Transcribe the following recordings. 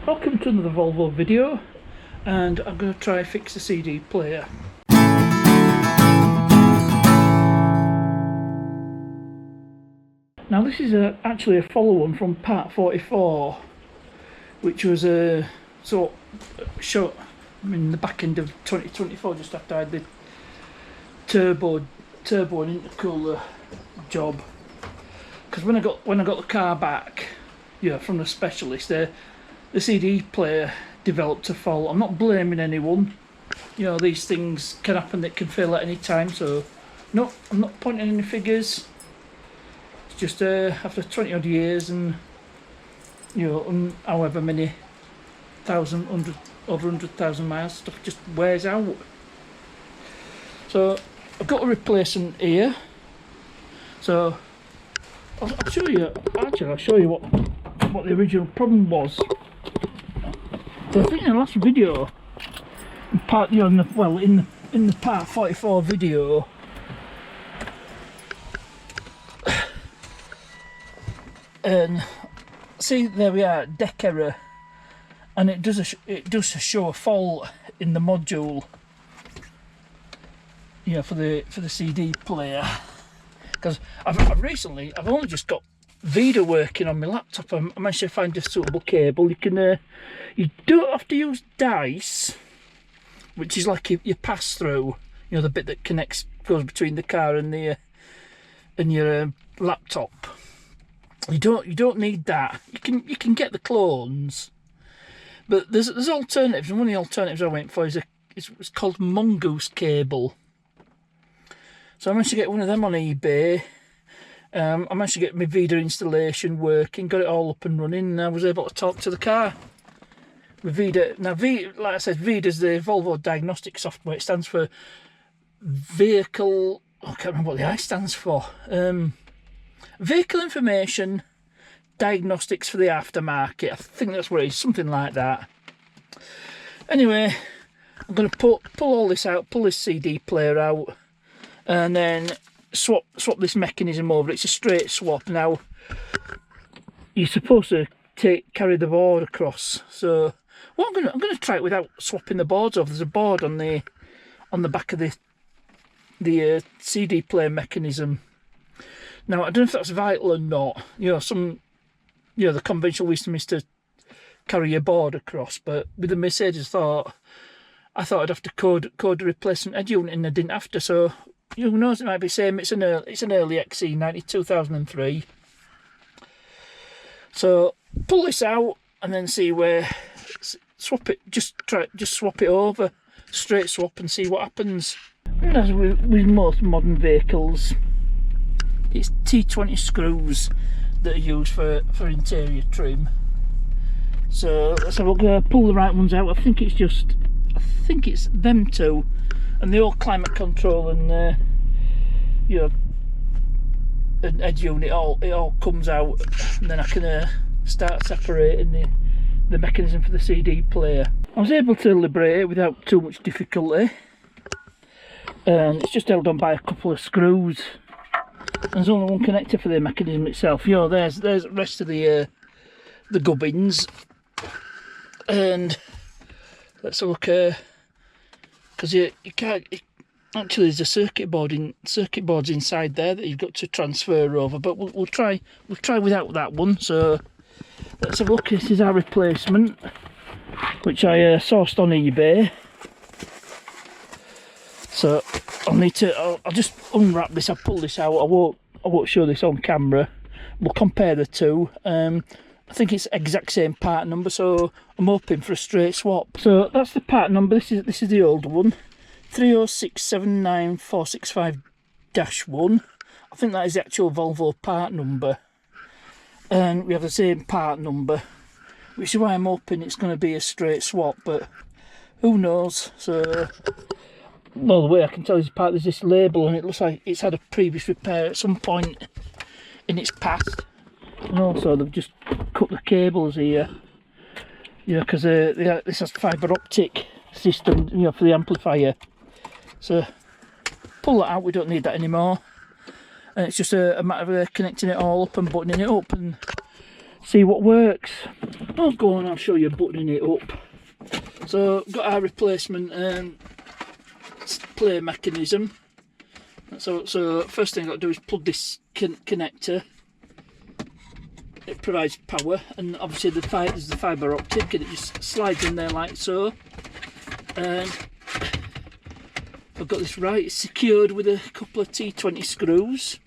Welcome to another Volvo video, and I'm going to try fix the CD player. Now this is actually a follow-on from part 44, which was in the back end of 2024, just after I had the turbo and intercooler job. Because when I got the car back, from the specialist, the CD player developed a fault. I'm not blaming anyone. These things can happen, that can fail at any time. So, no, I'm not pointing any figures. It's just after 20 odd years and however many over 100,000 miles, stuff just wears out. So I've got a replacement here. So I'll show you. Actually, I'll show you what the original problem was. So I think in the last video, in the part 44 video, and see, there we are, deck error, and it does show a fault in the module, for the CD player. Because I've only just got Vida working on my laptop. I managed to find a suitable cable. You don't have to use dice, which is like your pass through. The bit that goes between the car and your laptop. You don't need that. You can get the clones, but there's alternatives, and one of the alternatives I went for it's called Mongoose cable. So I managed to get one of them on eBay. I managed to get my Vida installation working, got it all up and running, and I was able to talk to the car with Vida. Now, like I said, Vida's the Volvo diagnostic software. It stands for Vehicle... I can't remember what the I stands for. Vehicle Information Diagnostics for the Aftermarket. I think that's what it is, something like that. Anyway, I'm going to pull all this out, pull this CD player out, and then swap this mechanism over. It's a straight swap. Now you're supposed to carry the board across. So I'm gonna try it without swapping the boards over. There's a board on the back of the CD player mechanism. Now I don't know if that's vital or not. The conventional wisdom is to carry your board across, but with the Mercedes, I thought I'd have to code a replacement head unit, and I didn't have to. So who knows, it might be same. It's an early XC90, 2003. So pull this out and then see where, swap it. Just swap it over, straight swap, and see what happens. And as with most modern vehicles, it's T20 screws that are used for interior trim. So let's have a look. Pull the right ones out. I think it's them two. And the old climate control and an edge unit, it all comes out, and then I can start separating the mechanism for the CD player. I was able to liberate it without too much difficulty, and it's just held on by a couple of screws. And there's only one connector for the mechanism itself. There's the rest of the gubbins, and let's have a look. Because you can't actually, there's a circuit boards inside there that you've got to transfer over, but we'll try without that one. So let's have a look. This is our replacement, which I sourced on eBay. So I'll just unwrap this. I'll pull this out. I won't show this on camera. We'll compare the two. I think it's exact same part number, so I'm hoping for a straight swap. So that's the part number. This is the old one, 306794651-1. I think that is the actual Volvo part number, and we have the same part number, which is why I'm hoping it's going to be a straight swap. But who knows? So, well, the way I can tell is there's this label, and it looks like it's had a previous repair at some point in its past. And also they've just cut the cables here, because this has fibre optic system, for the amplifier. So pull that out. We don't need that anymore, and it's just a matter of connecting it all up and buttoning it up and see what works. Oh, go on, I'll show you buttoning it up. So, got our replacement play mechanism. So first thing I've got to do is plug this connector. It provides power, and obviously there's the fibre optic, and it just slides in there like so. And I've got this right, it's secured with a couple of T20 screws.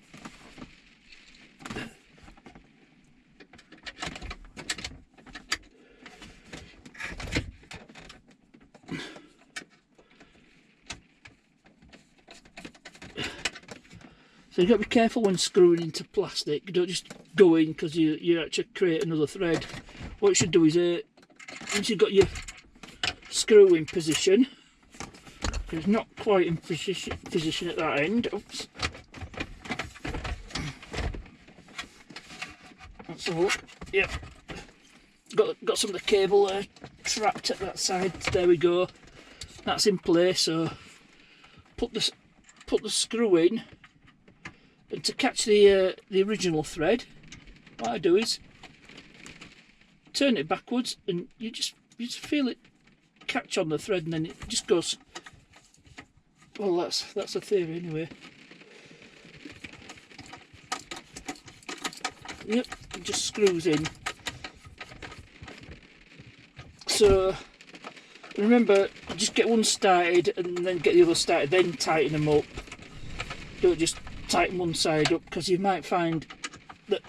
So you've got to be careful when screwing into plastic. You don't just go in, because you actually create another thread. What you should do is, once you've got your screw in position, it's not quite in position at that end. Oops. Let's have a look. Yep. Got some of the cable trapped at that side. There we go. That's in place. So put the screw in. And to catch the original thread, what I do is turn it backwards, and you just feel it catch on the thread, and then it just goes. Well, that's a theory anyway. Yep, it just screws in. So remember, just get one started and then get the other started, then tighten them up. Don't just tighten one side up, because you might find that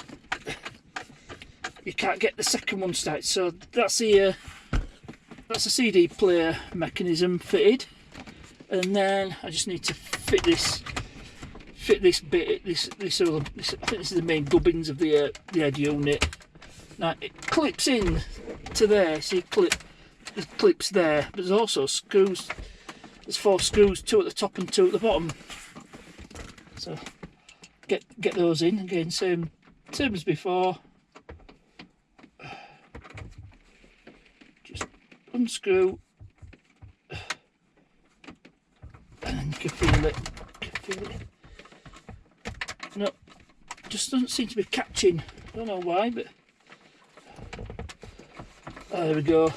you can't get the second one started. So that's a CD player mechanism fitted, and then I just need to fit this bit. This I think this is the main gubbins of the head unit. Now it clips in to there. See, it clips there, but there's also screws. There's 4 screws, 2 at the top and 2 at the bottom. So get those in again, same as before. Just unscrew, and then you can feel it. No, just doesn't seem to be catching. I don't know why, but there we go.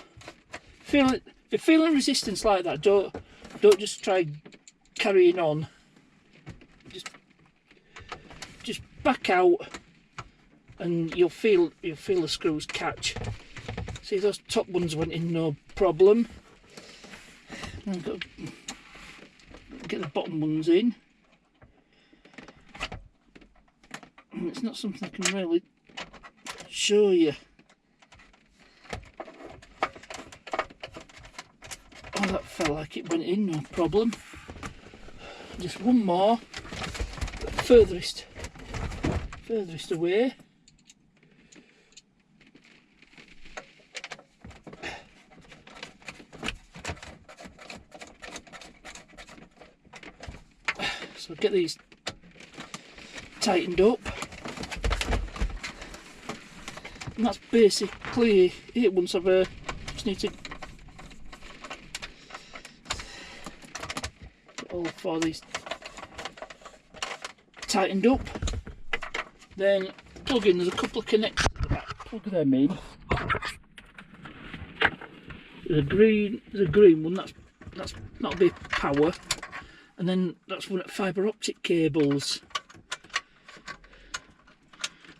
Feel it. If you're feeling resistance like that, don't just try carrying on. Just back out, and you'll feel the screws catch. See, those top ones went in no problem. I've got to get the bottom ones in. And it's not something I can really show you. Oh, that felt like it went in, no problem. Just one more, furthest away. So get these tightened up, and that's basically it. Once I've just need to get all 4 of these tightened up, then plug in. There's a couple of connectors at the back. Plug them in. There's a green one. That'll be power, and then that's one at fibre optic cables.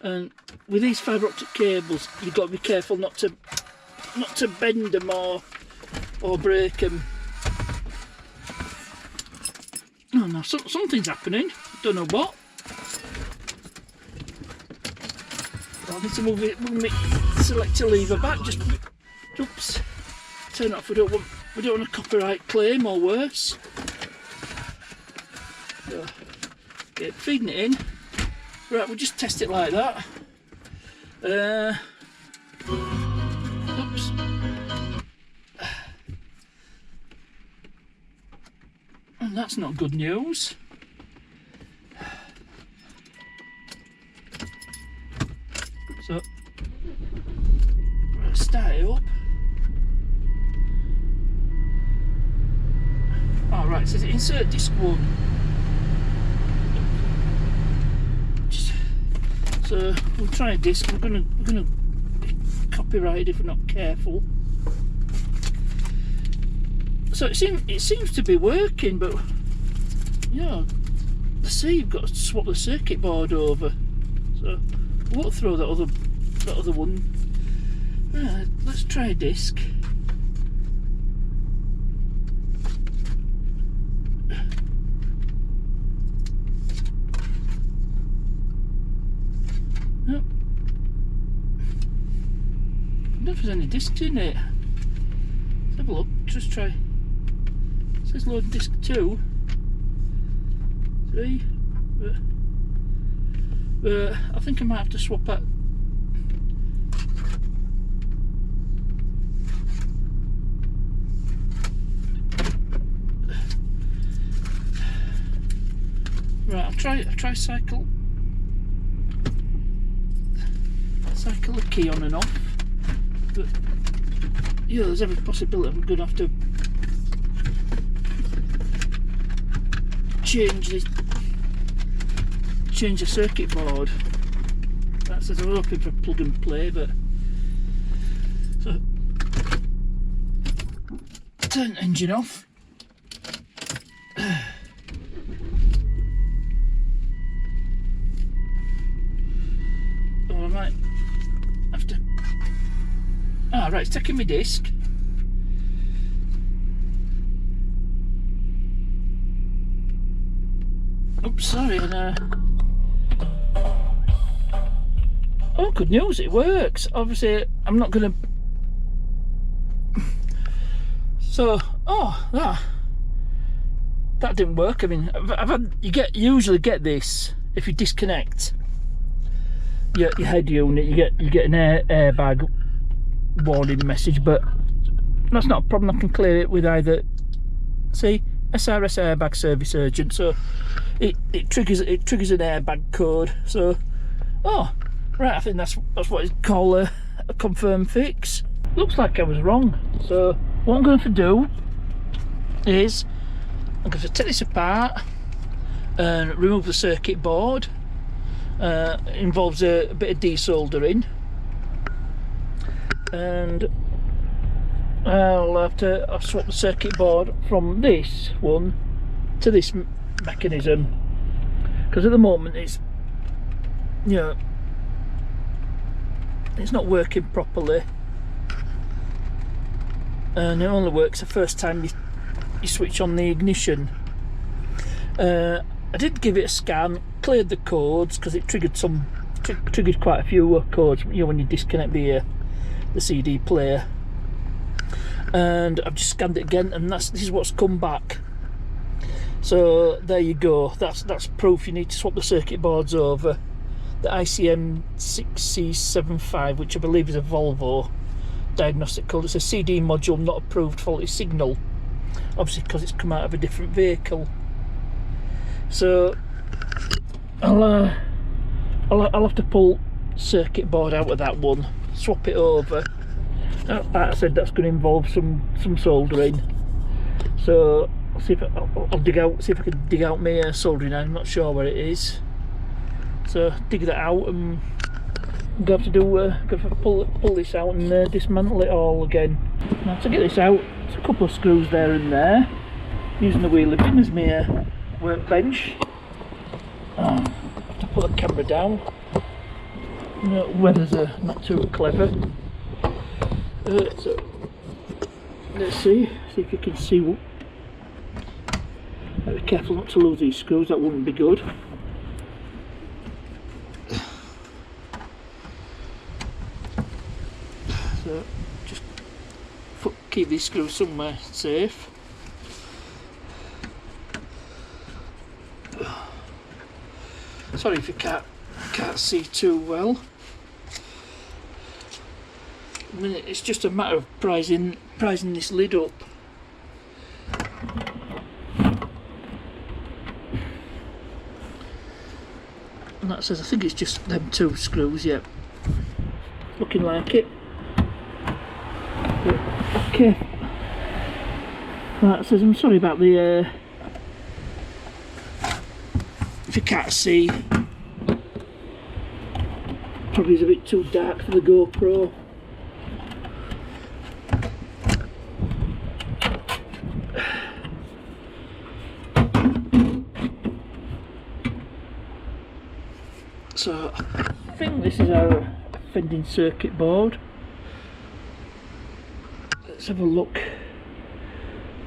And with these fibre optic cables, you've got to be careful not to bend them or break them. Oh no, something's happening. Don't know what. I need to move my selector lever back. Just oops, turn it off. We don't want a copyright claim or worse. So, yeah, feeding it in. Right, we'll just test it like that. Oops. And that's not good news. So, start it up. Oh, right, it says insert disc 1. So we'll try a disc. We're gonna copyrighted if we're not careful. So it seems to be working, but you know, I see you've got to swap the circuit board over. So I won't throw that other one. Right, let's try a disc. Nope. I don't know if there's any discs in it. Let's have a look. Just try. It says load disc 2, 3. I think I might have to swap that. Right, I'll try cycle the key on and off. But yeah, there's every possibility I'm going to have to change the circuit board. That's as I was hoping for plug and play, but so turn the engine off. Oh, I might have to. Ah, right, it's taking my disc. Oops, sorry. Oh, good news, it works. Obviously, I'm not going to. So, oh, that didn't work. I mean, you usually get this if you disconnect your head unit. You get an airbag warning message, but that's not a problem. I can clear it with either SRS airbag service urgent. So it triggers an airbag code. So right, I think that's what it's called a confirm fix. Looks like I was wrong. So what I'm going to do is I'm going to take this apart and remove the circuit board. It involves a bit of desoldering, and I'll swap the circuit board from this one to this mechanism, because at the moment it's not working properly, and it only works the first time you switch on the ignition. I did give it a scan, cleared the codes because it triggered quite a few codes. When you disconnect the CD player, and I've just scanned it again, and this is what's come back. So there you go. That's proof you need to swap the circuit boards over. The ICM 6C75, which I believe is a Volvo diagnostic code. It's a CD module not approved faulty signal, obviously because it's come out of a different vehicle. So I'll have to pull circuit board out of that one, swap it over. Like I said, that's going to involve some soldering. So I'll see if see if I can dig out my soldering iron. I'm not sure where it is. So dig that out, and I'm going to have to pull this out and dismantle it all again. Now to get this out, it's a couple of screws there and there. Using the wheelie bin as my workbench. I have to put the camera down. Weathers are not too clever. So let's see if you can see. Be careful not to lose these screws, that wouldn't be good. So just keep these screws somewhere safe. Sorry if you can't see too well. I mean, it's just a matter of prising this lid up. And that says, I think it's just them two screws, yeah. Looking like it. But, okay. That says, I'm sorry about the if you can't see, probably is a bit too dark for the GoPro. So I think this is our fending circuit board. Let's have a look.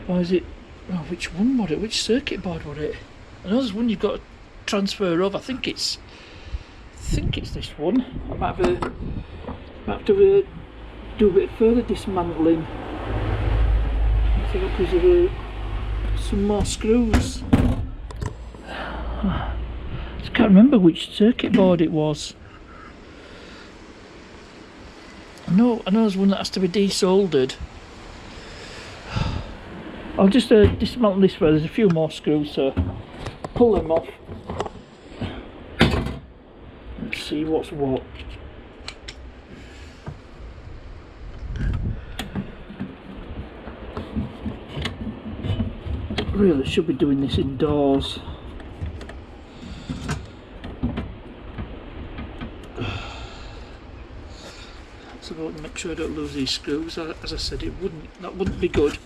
Why is it? Oh, which one was it? Which circuit board was it? I know there's one you've got to transfer over. I think it's this one. I might have to do a bit further dismantling. Let's have a look. Is there some more screws? I just can't remember which circuit board it was. I know there's one that has to be desoldered. I'll just dismantle this further. There's a few more screws, so pull them off. Let's see what's what. Really should be doing this indoors. So I want to make sure I don't lose these screws. As I said, that wouldn't be good.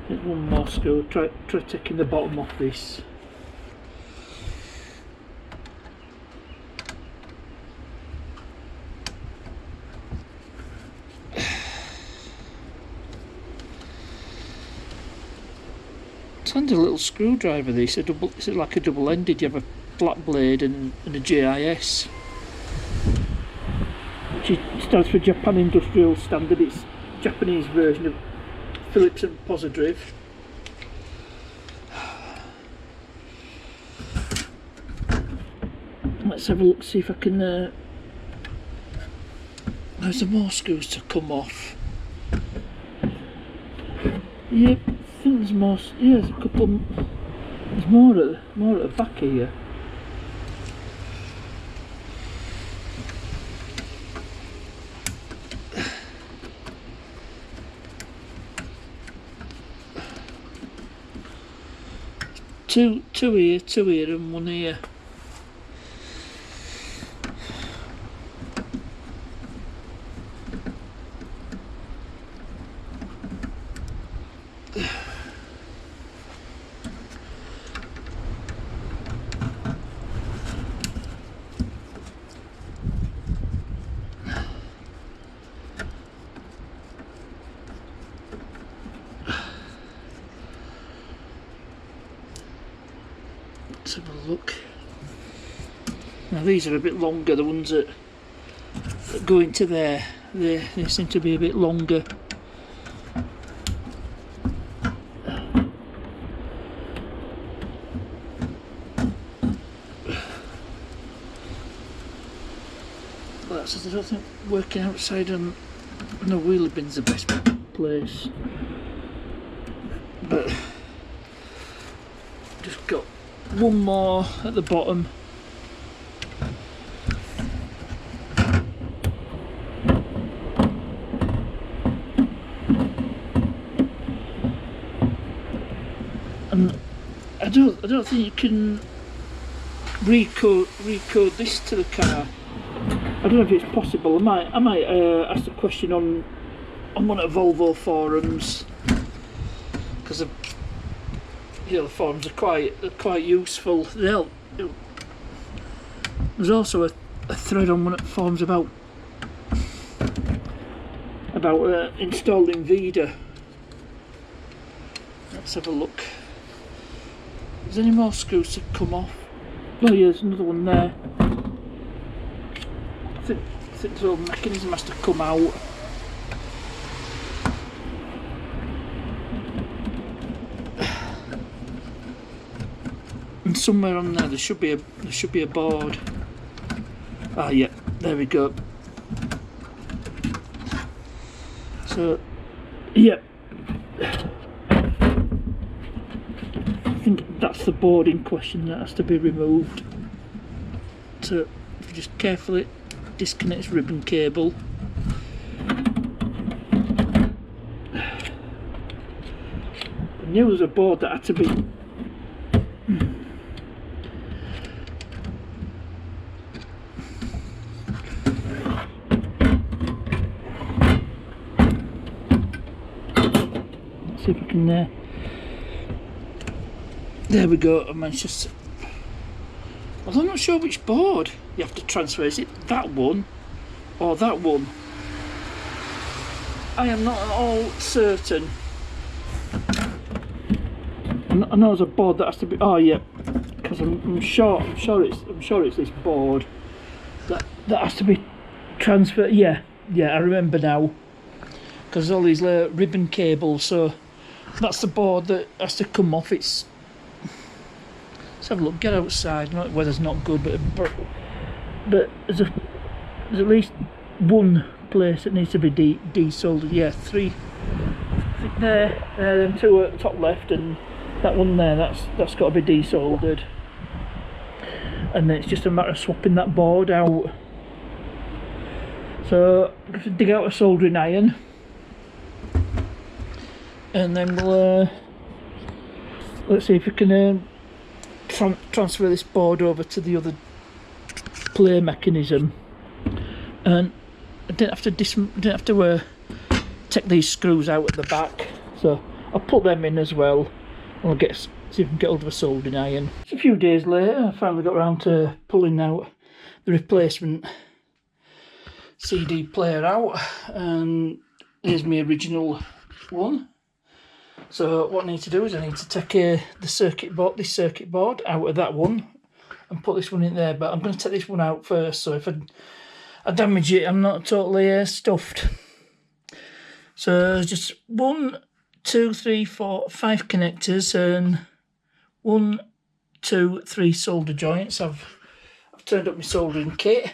There's one more screw. Try taking the bottom off this. It's a little screwdriver. This it's like a double-ended. You have a flat blade and a JIS, which stands for Japan Industrial Standard. It's Japanese version of Phillips and Positive. Let's have a look, see if I can. There's some more screws to come off. Yep. I think there's more. Yeah, there's a couple. There's more at the back here. Two here, and one here. Let's have a look. Now these are a bit longer, the ones that go into there. They seem to be a bit longer. That's, I don't think working outside on the wheelie bin's the best place. But just got one more at the bottom. And I don't think you can recode this to the car. I don't know if it's possible. I might ask the question on one of the Volvo forums, because the forums are quite useful. There's also a thread on one of the forums about installing Vida. Let's have a look. Is there any more screws to come off? Oh yeah, there's another one there. I think the whole mechanism has to come out. And somewhere on there should be a board. Ah yeah, there we go. So yeah, I think that's the board in question that has to be removed. So if you just carefully disconnect this ribbon cable. I knew there was a board that had to be see if I can. There we go. I managed to. Well, I'm not sure which board you have to transfer. Is it that one or that one? I am not at all certain. I know there's a board that has to be. Oh yeah, because I'm sure it's this board that has to be transferred. Yeah, I remember now. Because all these ribbon cables, so that's the board that has to come off. Let's have a look. Get outside. The weather's not good, but there's at least one place that needs to be desoldered. Yeah, three. There, them two at the top left, and that one there. That's got to be desoldered. And then it's just a matter of swapping that board out. So I'm going to dig out a soldering iron. And then we'll let's see if we can transfer this board over to the other play mechanism. And I didn't have to take these screws out at the back, so I'll put them in as well. And I'll see if we can get hold of a soldering iron. It's a few days later, I finally got around to pulling out the replacement CD player out, and here's my original one. So what I need to do is I need to take this circuit board out of that one and put this one in there, but I'm going to take this one out first, so if I damage it, I'm not totally stuffed. So just 1, 2, 3, 4, 5 connectors and 1, 2, 3 solder joints. I've turned up my soldering kit,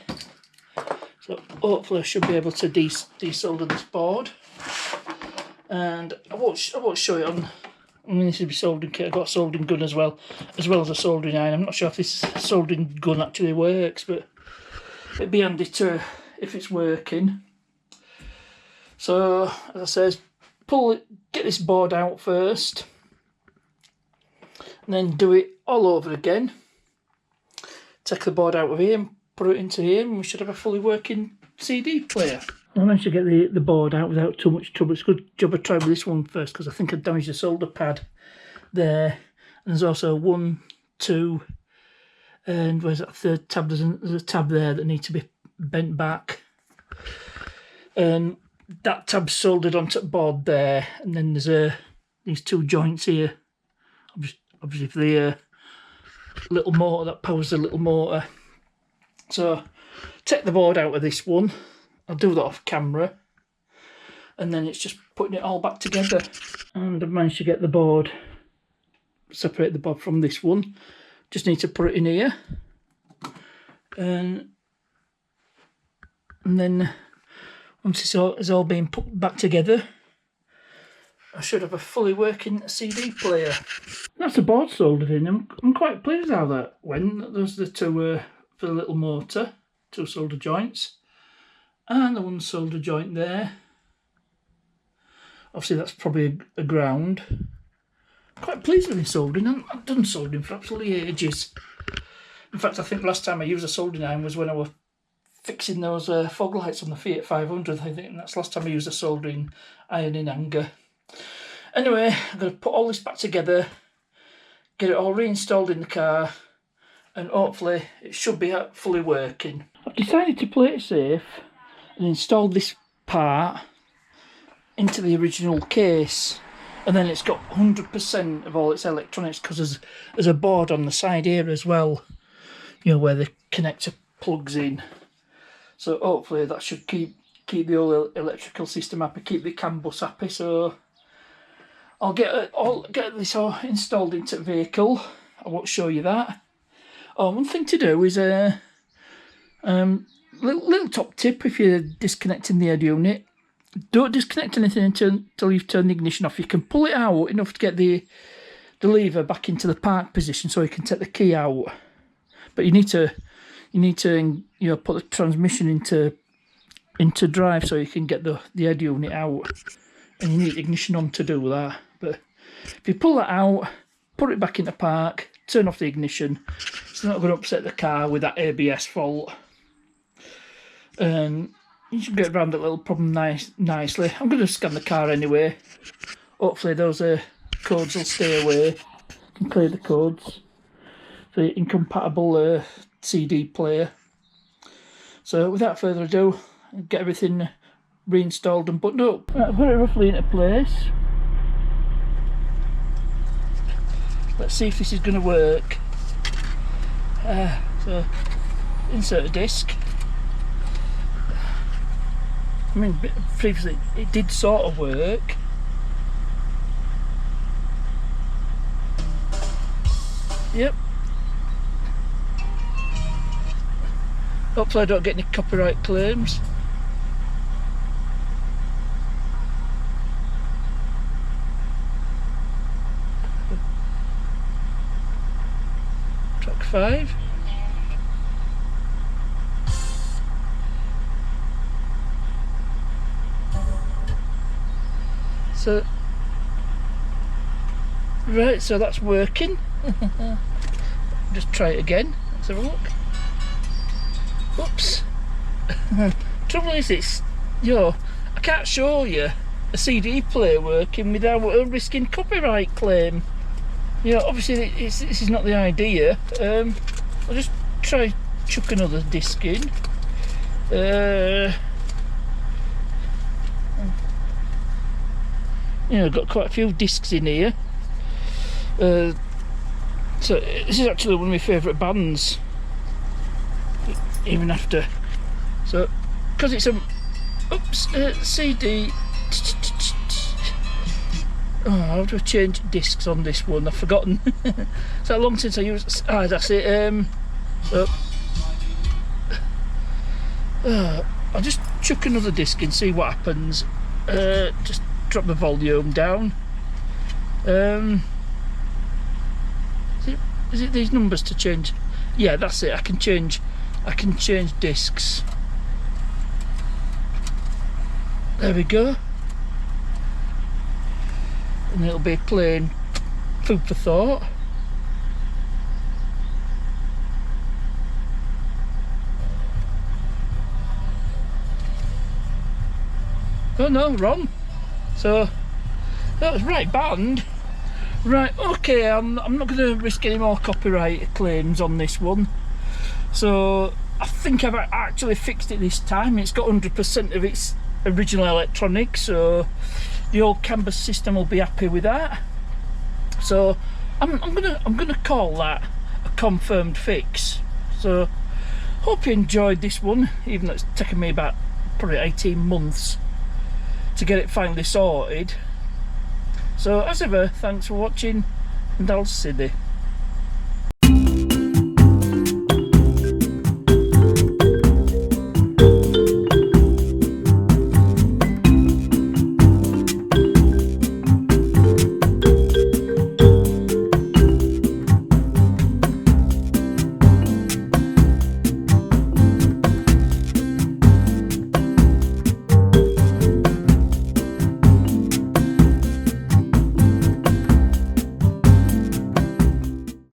so hopefully I should be able to desolder this board. And I won't show it on. I mean, this is a soldering kit. I've got a soldering gun as well as a soldering iron. I'm not sure if this soldering gun actually works, but it'd be handy to if it's working. So as I says, get this board out first, and then do it all over again. Take the board out of here and put it into here, and we should have a fully working CD player. I managed to get the board out without too much trouble. It's a good job I tried with this one first, because I think I damaged the solder pad there. And there's also 1, 2, and where's that third tab? There's a tab there that needs to be bent back. And that tab's soldered onto the board there. And then there's these 2 joints here. Obviously for the little motor that powers the little motor. So take the board out of this one. I'll do that off camera, and then it's just putting it all back together. And I've managed to get the board, separate the board from this one. Just need to put it in here, and then once it's all been put back together, I should have a fully working CD player. That's the board soldered in. I'm quite pleased how that went. Those are the 2 for the little motor, 2 solder joints. And the 1 solder joint there. Obviously that's probably a ground. Quite pleased with my soldering. I've done soldering for absolutely ages. In fact, I think last time I used a soldering iron was when I was fixing those fog lights on the Fiat 500. I think that's the last time I used a soldering iron in anger. Anyway, I'm going to put all this back together, get it all reinstalled in the car, and hopefully it should be fully working. I've decided to play it safe and installed this part into the original case, and then it's got 100% of all its electronics, because there's a board on the side here as well, you know, where the connector plugs in. So hopefully that should keep the whole electrical system happy, keep the CAN bus happy. So I'll get this all installed into the vehicle. I won't show you that. Oh, one thing to do is little top tip: if you're disconnecting the head unit, don't disconnect anything until you've turned the ignition off. You can pull it out enough to get the lever back into the park position, so you can take the key out. But you need to put the transmission into drive, so you can get the head unit out, and you need ignition on to do that. But if you pull that out, put it back into park, turn off the ignition, it's not going to upset the car with that ABS fault. And you should get around that little problem nicely. I'm going to scan the car anyway. hopefully those codes will stay away. You can clear the codes for the incompatible CD player. So without further ado, get everything reinstalled and buttoned up. Right, I've got it roughly into place. Let's see if this is going to work. So insert a disc. I mean, previously it did sort of work. Yep. Hopefully I don't get any copyright claims. Track 5. So, right, so that's working. Just try it again. Let's have a look. Oops. Trouble is, I can't show you a CD player working without risking copyright claim. Obviously this is not the idea. I'll just try chuck another disc in. I've got quite a few discs in here. So this is actually one of my favourite bands. Even after, so because it's a CD. Oh, how do I change discs on this one? I've forgotten. So long since I used. That's it. I'll just chuck another disc and see what happens. Just drop the volume down. Is it these numbers to change? Yeah, that's it. I can change discs. There we go. And it'll be playing food for thought. Oh no, wrong. So that was right band. Right, okay, I'm not going to risk any more copyright claims on this one. So I think I've actually fixed it this time. It's got 100% of its original electronics, so the old canvas system will be happy with that. So I'm gonna call that a confirmed fix. So hope you enjoyed this one, even though it's taken me about probably 18 months to get it finally sorted. So as ever, thanks for watching, and I'll see you.